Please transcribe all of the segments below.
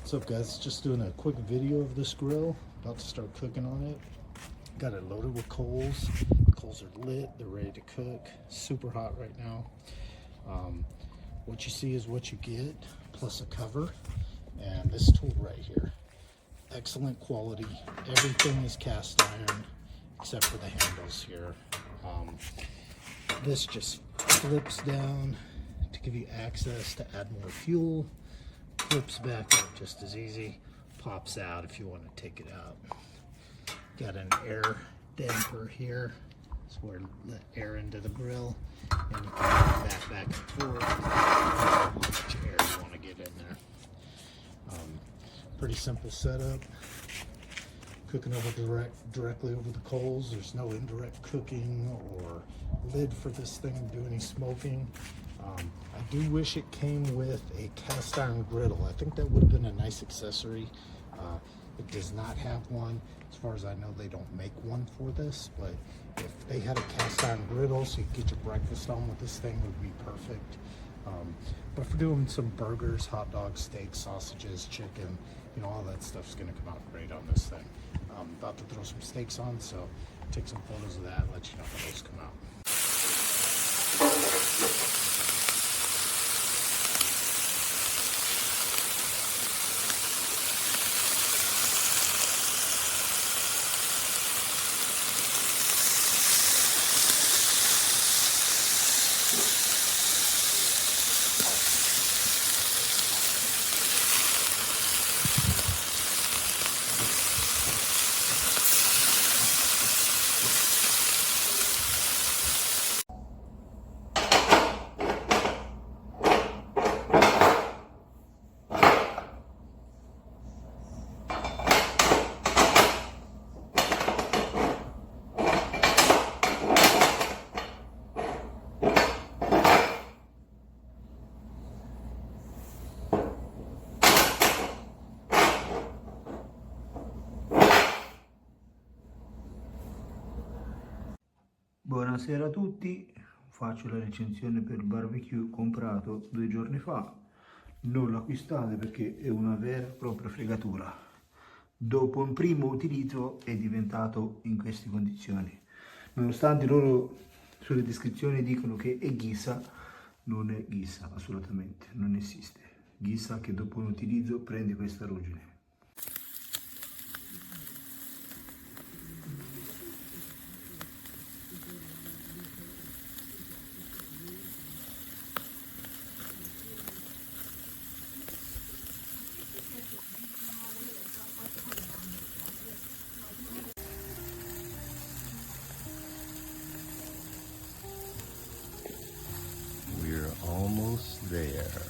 What's up, guys? Just doing a quick video of this grill. About to start cooking on it. Got it loaded with coals. The coals are lit, they're ready to cook. Super hot right now. What you see is what you get, plus a cover. And this tool right here, excellent quality. Everything is cast iron except for the handles here. This just flips down to give you access to add more fuel. Flips back up just as easy. Pops out if you want to take it out. Got an air damper here. It's where you let air into the grill, and you can move that back and forth. How much air you want to get in there. Pretty simple setup. Cooking over directly over the coals. There's no indirect cooking or lid for this thing to do any smoking. I do wish it came with a cast iron griddle. I think that would have been a nice accessory. It does not have one. As far as I know, they don't make one for this, but if they had a cast iron griddle so you could get your breakfast on with this thing, it would be perfect. But for doing some burgers, hot dogs, steaks, sausages, chicken, you know, all that stuff's gonna come out great on this thing. I'm about to throw some steaks on, so take some photos of that, let you know how those come out. Buonasera a tutti, faccio la recensione per il barbecue comprato 2 giorni fa. Non lo acquistate perché è una vera e propria fregatura. Dopo un primo utilizzo è diventato in queste condizioni. Nonostante loro sulle descrizioni dicono che è ghisa, non è ghisa assolutamente, non esiste. Ghisa che dopo un utilizzo prende questa ruggine. We're almost there.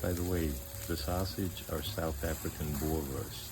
By the way, the sausage are South African boerwurst.